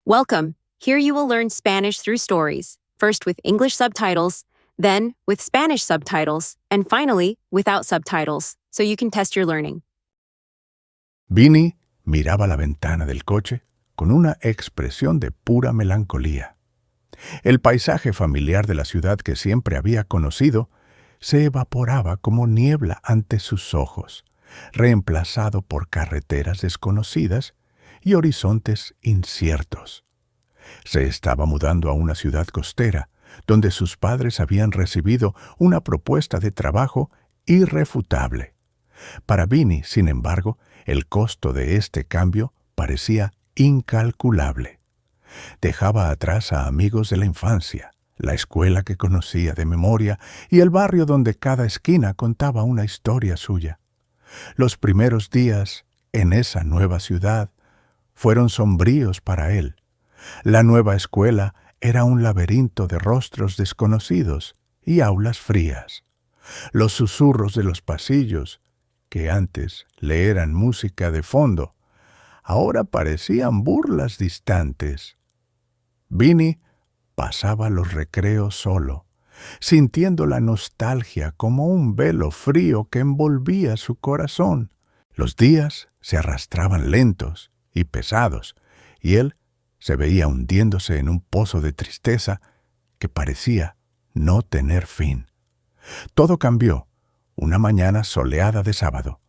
Welcome. Here you will learn Spanish through stories, first with English subtitles, then with Spanish subtitles, and finally without subtitles, so you can test your learning. Vinny miraba la ventana del coche con una expresión de pura melancolía. El paisaje familiar de la ciudad que siempre había conocido se evaporaba como niebla ante sus ojos, reemplazado por carreteras desconocidas y horizontes inciertos. Se estaba mudando a una ciudad costera, donde sus padres habían recibido una propuesta de trabajo irrefutable. Para Vinny, sin embargo, el costo de este cambio parecía incalculable. Dejaba atrás a amigos de la infancia, la escuela que conocía de memoria y el barrio donde cada esquina contaba una historia suya. Los primeros días en esa nueva ciudad fueron sombríos para él. La nueva escuela era un laberinto de rostros desconocidos y aulas frías. Los susurros de los pasillos, que antes le eran música de fondo, ahora parecían burlas distantes. Vinny pasaba los recreos solo, sintiendo la nostalgia como un velo frío que envolvía su corazón. Los días se arrastraban lentos y pesados, y él se veía hundiéndose en un pozo de tristeza que parecía no tener fin. Todo cambió una mañana soleada de sábado.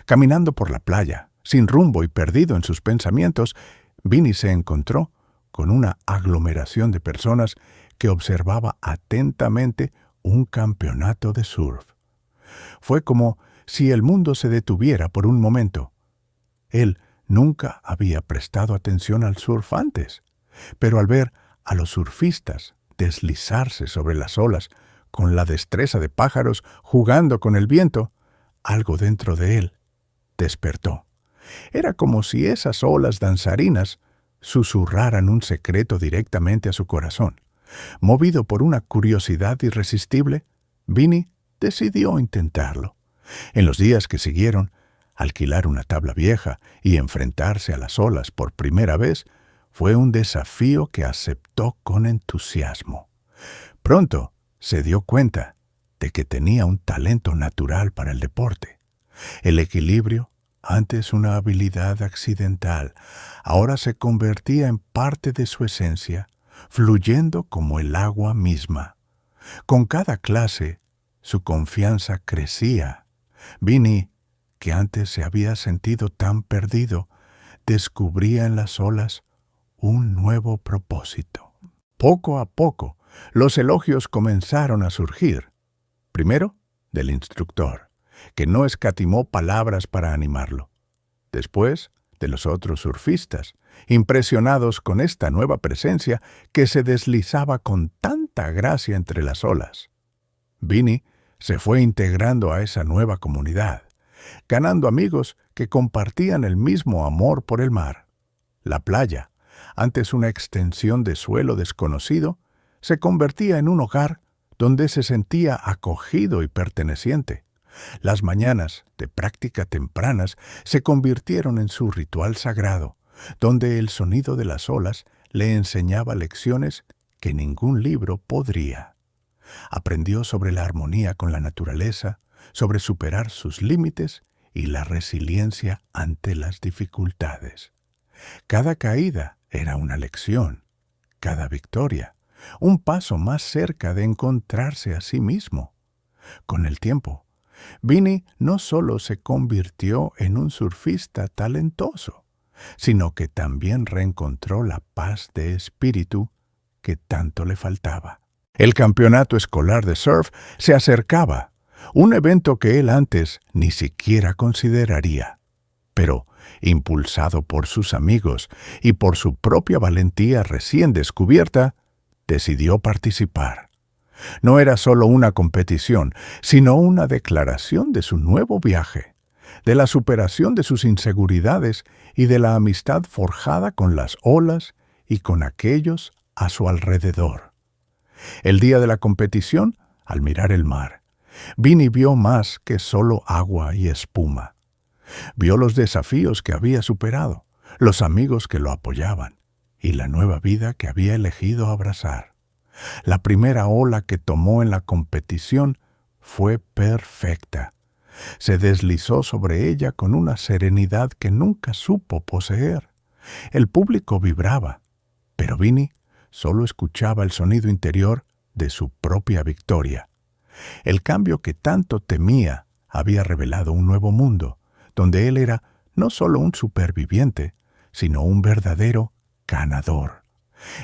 Caminando por la playa, sin rumbo y perdido en sus pensamientos, Vinny se encontró con una aglomeración de personas que observaba atentamente un campeonato de surf. Fue como si el mundo se detuviera por un momento. Él nunca había prestado atención al surf antes, pero al ver a los surfistas deslizarse sobre las olas con la destreza de pájaros jugando con el viento, algo dentro de él despertó. Era como si esas olas danzarinas susurraran un secreto directamente a su corazón. Movido por una curiosidad irresistible, Vinny decidió intentarlo. En los días que siguieron, alquilar una tabla vieja y enfrentarse a las olas por primera vez fue un desafío que aceptó con entusiasmo. Pronto se dio cuenta de que tenía un talento natural para el deporte. El equilibrio, antes una habilidad accidental, ahora se convertía en parte de su esencia, fluyendo como el agua misma. Con cada clase, su confianza crecía. Vinny, que antes se había sentido tan perdido, descubría en las olas un nuevo propósito. Poco a poco, los elogios comenzaron a surgir. Primero, del instructor, que no escatimó palabras para animarlo. Después, de los otros surfistas, impresionados con esta nueva presencia que se deslizaba con tanta gracia entre las olas. Vinny se fue integrando a esa nueva comunidad, ganando amigos que compartían el mismo amor por el mar. La playa, antes una extensión de suelo desconocido, se convertía en un hogar donde se sentía acogido y perteneciente. Las mañanas de práctica tempranas se convirtieron en su ritual sagrado, donde el sonido de las olas le enseñaba lecciones que ningún libro podría. Aprendió sobre la armonía con la naturaleza, sobre superar sus límites y la resiliencia ante las dificultades. Cada caída era una lección, cada victoria, un paso más cerca de encontrarse a sí mismo. Con el tiempo, Vinny no solo se convirtió en un surfista talentoso, sino que también reencontró la paz de espíritu que tanto le faltaba. El campeonato escolar de surf se acercaba, un evento que él antes ni siquiera consideraría. Pero, impulsado por sus amigos y por su propia valentía recién descubierta, decidió participar. No era solo una competición, sino una declaración de su nuevo viaje, de la superación de sus inseguridades y de la amistad forjada con las olas y con aquellos a su alrededor. El día de la competición, al mirar el mar, Vinny vio más que solo agua y espuma. Vio los desafíos que había superado, los amigos que lo apoyaban y la nueva vida que había elegido abrazar. La primera ola que tomó en la competición fue perfecta. Se deslizó sobre ella con una serenidad que nunca supo poseer. El público vibraba, pero Vinny solo escuchaba el sonido interior de su propia victoria. El cambio que tanto temía había revelado un nuevo mundo, donde él era no solo un superviviente, sino un verdadero ganador.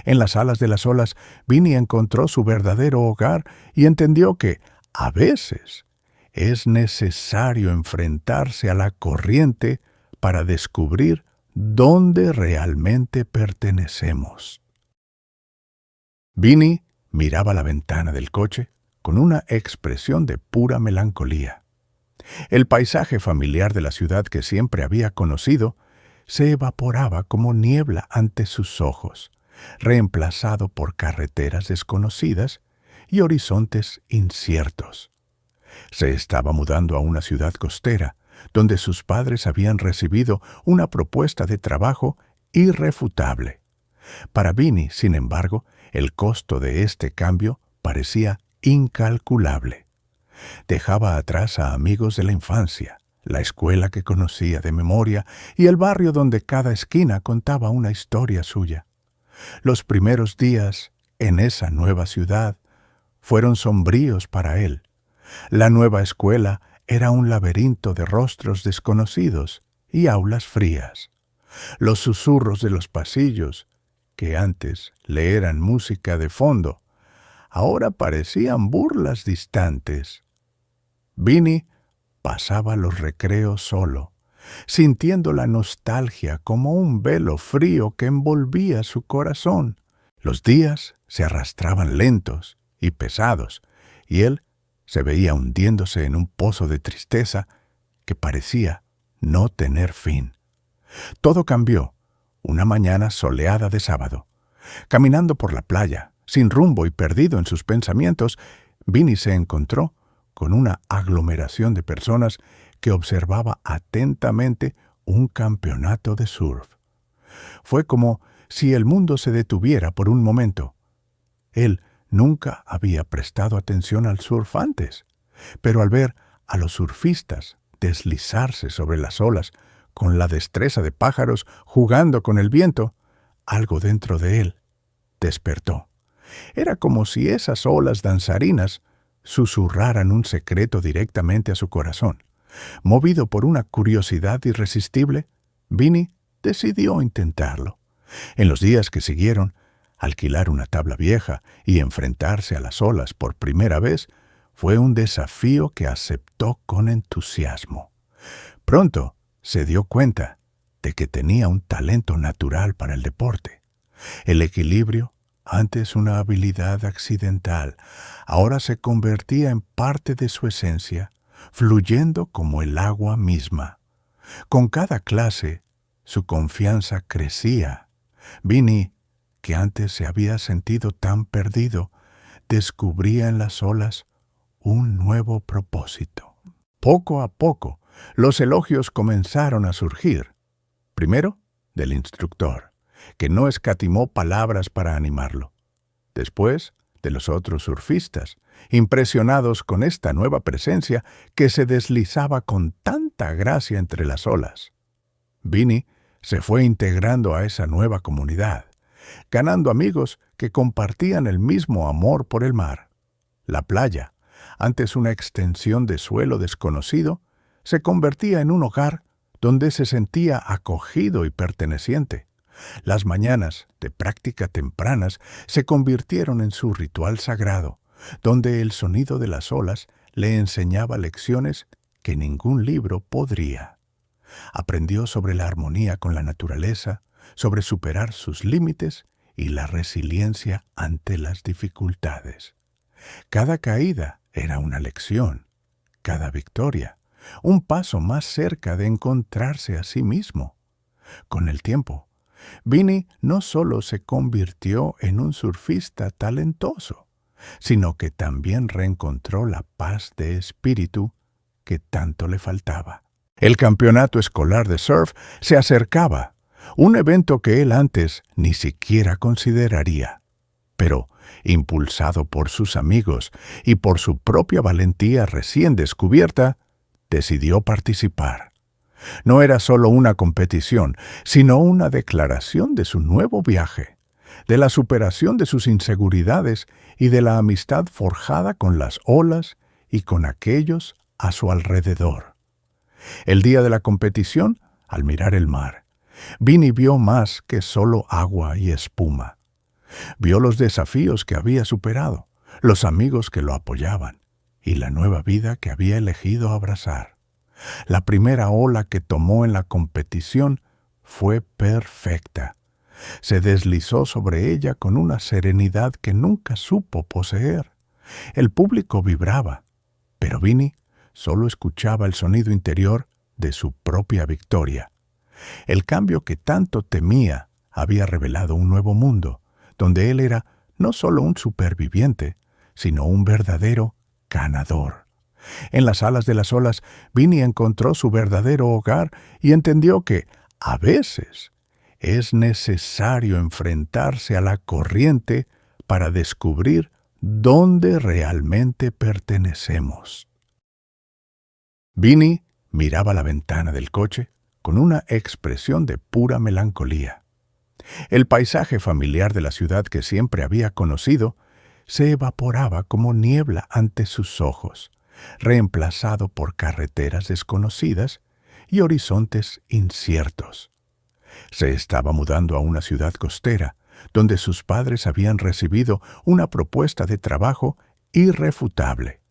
En las alas de las olas, Vinny encontró su verdadero hogar y entendió que, a veces, es necesario enfrentarse a la corriente para descubrir dónde realmente pertenecemos. Vinny miraba la ventana del coche con una expresión de pura melancolía. El paisaje familiar de la ciudad que siempre había conocido se evaporaba como niebla ante sus ojos, reemplazado por carreteras desconocidas y horizontes inciertos. Se estaba mudando a una ciudad costera, donde sus padres habían recibido una propuesta de trabajo irrefutable. Para Vinny, sin embargo, el costo de este cambio parecía incalculable. Dejaba atrás a amigos de la infancia, la escuela que conocía de memoria y el barrio donde cada esquina contaba una historia suya. Los primeros días en esa nueva ciudad fueron sombríos para él. La nueva escuela era un laberinto de rostros desconocidos y aulas frías. Los susurros de los pasillos, que antes le eran música de fondo, ahora parecían burlas distantes. Vinny pasaba los recreos solo, sintiendo la nostalgia como un velo frío que envolvía su corazón. Los días se arrastraban lentos y pesados, y él se veía hundiéndose en un pozo de tristeza que parecía no tener fin. Todo cambió una mañana soleada de sábado. Caminando por la playa, sin rumbo y perdido en sus pensamientos, Vinny se encontró con una aglomeración de personas que observaba atentamente un campeonato de surf. Fue como si el mundo se detuviera por un momento. Él nunca había prestado atención al surf antes, pero al ver a los surfistas deslizarse sobre las olas con la destreza de pájaros jugando con el viento, algo dentro de él despertó. Era como si esas olas danzarinas susurraran un secreto directamente a su corazón. Movido por una curiosidad irresistible, Vinny decidió intentarlo. En los días que siguieron, alquilar una tabla vieja y enfrentarse a las olas por primera vez fue un desafío que aceptó con entusiasmo. Pronto se dio cuenta de que tenía un talento natural para el deporte. El equilibrio, antes una habilidad accidental, ahora se convertía en parte de su esencia, fluyendo como el agua misma. Con cada clase, su confianza crecía. Vinny, que antes se había sentido tan perdido, descubría en las olas un nuevo propósito. Poco a poco, los elogios comenzaron a surgir. Primero, del instructor, que no escatimó palabras para animarlo. Después, de los otros surfistas, impresionados con esta nueva presencia que se deslizaba con tanta gracia entre las olas. Vinny se fue integrando a esa nueva comunidad, ganando amigos que compartían el mismo amor por el mar. La playa, antes una extensión de suelo desconocido, se convertía en un hogar donde se sentía acogido y perteneciente. Las mañanas de práctica tempranas se convirtieron en su ritual sagrado, donde el sonido de las olas le enseñaba lecciones que ningún libro podría. Aprendió sobre la armonía con la naturaleza, sobre superar sus límites y la resiliencia ante las dificultades. Cada caída era una lección, cada victoria, un paso más cerca de encontrarse a sí mismo. Con el tiempo, Vinny no solo se convirtió en un surfista talentoso, sino que también reencontró la paz de espíritu que tanto le faltaba. El campeonato escolar de surf se acercaba, un evento que él antes ni siquiera consideraría. Pero, impulsado por sus amigos y por su propia valentía recién descubierta, decidió participar. No era solo una competición, sino una declaración de su nuevo viaje, de la superación de sus inseguridades y de la amistad forjada con las olas y con aquellos a su alrededor. El día de la competición, al mirar el mar, Vinny vio más que solo agua y espuma. Vio los desafíos que había superado, los amigos que lo apoyaban y la nueva vida que había elegido abrazar. La primera ola que tomó en la competición fue perfecta. Se deslizó sobre ella con una serenidad que nunca supo poseer. El público vibraba, pero Vinny solo escuchaba el sonido interior de su propia victoria. El cambio que tanto temía había revelado un nuevo mundo, donde él era no solo un superviviente, sino un verdadero ganador. En las alas de las olas, Vinny encontró su verdadero hogar y entendió que, a veces, es necesario enfrentarse a la corriente para descubrir dónde realmente pertenecemos. Vinny miraba la ventana del coche con una expresión de pura melancolía. El paisaje familiar de la ciudad que siempre había conocido se evaporaba como niebla ante sus ojos, reemplazado por carreteras desconocidas y horizontes inciertos. Se estaba mudando a una ciudad costera, donde sus padres habían recibido una propuesta de trabajo irrefutable.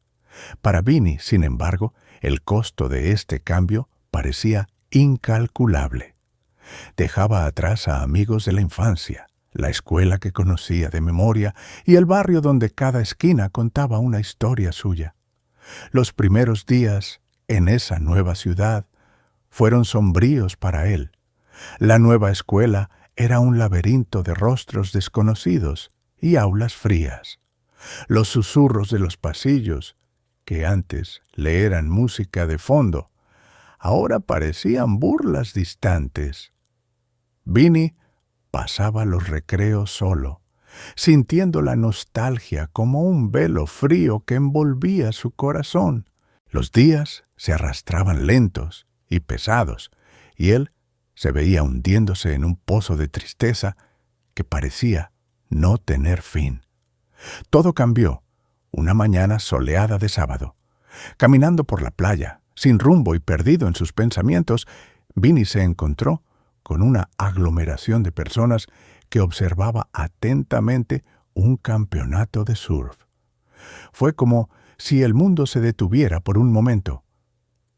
Para Vinny, sin embargo, el costo de este cambio parecía incalculable. Dejaba atrás a amigos de la infancia, la escuela que conocía de memoria y el barrio donde cada esquina contaba una historia suya. Los primeros días en esa nueva ciudad fueron sombríos para él. La nueva escuela era un laberinto de rostros desconocidos y aulas frías. Los susurros de los pasillos, que antes le eran música de fondo, ahora parecían burlas distantes. Vinny pasaba los recreos solo, sintiendo la nostalgia como un velo frío que envolvía su corazón. Los días se arrastraban lentos y pesados, y él se veía hundiéndose en un pozo de tristeza que parecía no tener fin. Todo cambió una mañana soleada de sábado. Caminando por la playa, sin rumbo y perdido en sus pensamientos, Vinny se encontró con una aglomeración de personas que observaba atentamente un campeonato de surf. Fue como si el mundo se detuviera por un momento.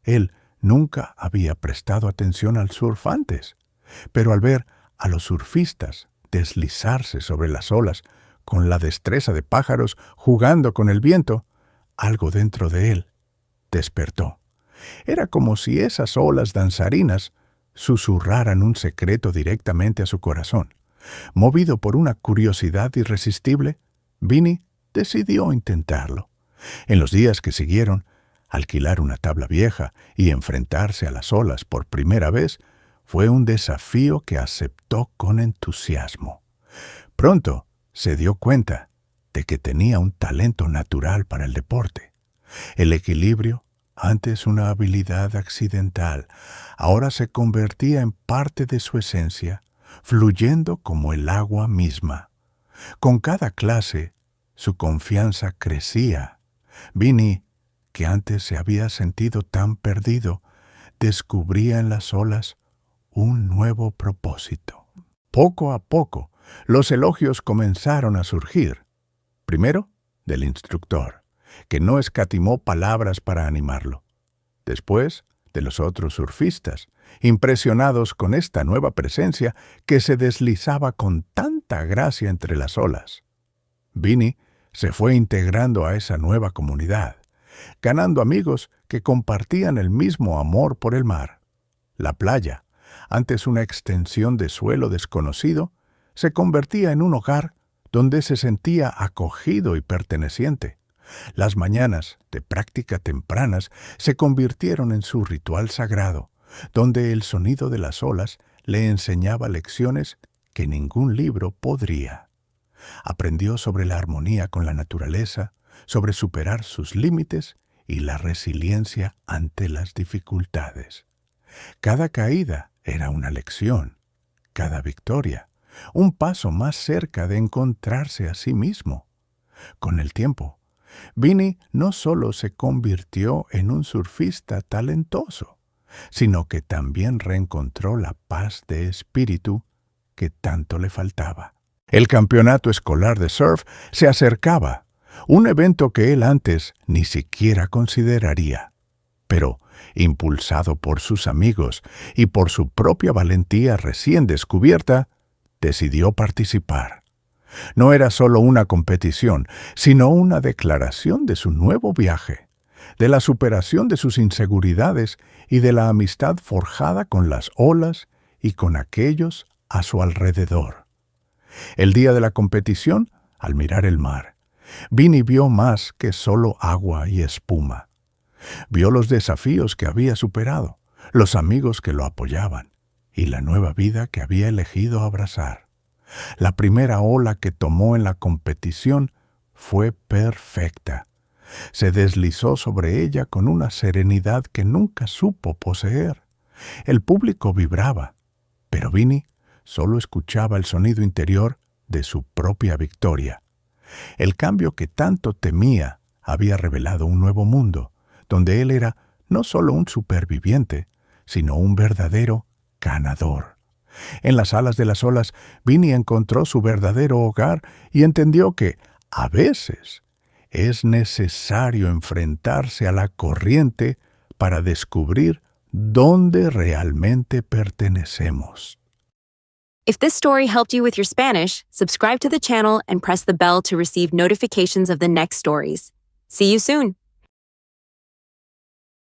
Él nunca había prestado atención al surf antes, pero al ver a los surfistas deslizarse sobre las olas con la destreza de pájaros jugando con el viento, algo dentro de él despertó. Era como si esas olas danzarinas susurraran un secreto directamente a su corazón. Movido por una curiosidad irresistible, Vinny decidió intentarlo. En los días que siguieron, alquilar una tabla vieja y enfrentarse a las olas por primera vez fue un desafío que aceptó con entusiasmo. Pronto se dio cuenta de que tenía un talento natural para el deporte. El equilibrio, antes una habilidad accidental, ahora se convertía en parte de su esencia, fluyendo como el agua misma. Con cada clase, su confianza crecía. Vinny, que antes se había sentido tan perdido, descubría en las olas un nuevo propósito. Poco a poco, los elogios comenzaron a surgir. Primero, del instructor, que no escatimó palabras para animarlo. Después, de los otros surfistas, impresionados con esta nueva presencia que se deslizaba con tanta gracia entre las olas. Vinny se fue integrando a esa nueva comunidad, ganando amigos que compartían el mismo amor por el mar. La playa, antes una extensión de suelo desconocido, se convertía en un hogar donde se sentía acogido y perteneciente. Las mañanas de práctica tempranas se convirtieron en su ritual sagrado, donde el sonido de las olas le enseñaba lecciones que ningún libro podría. Aprendió sobre la armonía con la naturaleza, sobre superar sus límites y la resiliencia ante las dificultades. Cada caída era una lección, cada victoria, un paso más cerca de encontrarse a sí mismo. Con el tiempo, Vinny no solo se convirtió en un surfista talentoso, sino que también reencontró la paz de espíritu que tanto le faltaba. El campeonato escolar de surf se acercaba, un evento que él antes ni siquiera consideraría. Pero, impulsado por sus amigos y por su propia valentía recién descubierta, decidió participar. No era solo una competición, sino una declaración de su nuevo viaje, de la superación de sus inseguridades y de la amistad forjada con las olas y con aquellos a su alrededor. El día de la competición, al mirar el mar, Vinny vio más que solo agua y espuma. Vio los desafíos que había superado, los amigos que lo apoyaban y la nueva vida que había elegido abrazar. La primera ola que tomó en la competición fue perfecta. Se deslizó sobre ella con una serenidad que nunca supo poseer. El público vibraba, pero Vinny solo escuchaba el sonido interior de su propia victoria. El cambio que tanto temía había revelado un nuevo mundo, donde él era no solo un superviviente, sino un verdadero ganador. En las alas de las olas, Vinny encontró su verdadero hogar y entendió que, a veces, es necesario enfrentarse a la corriente para descubrir dónde realmente pertenecemos. If this story helped you with your Spanish, subscribe to the channel and press the bell to receive notifications of the next stories. See you soon.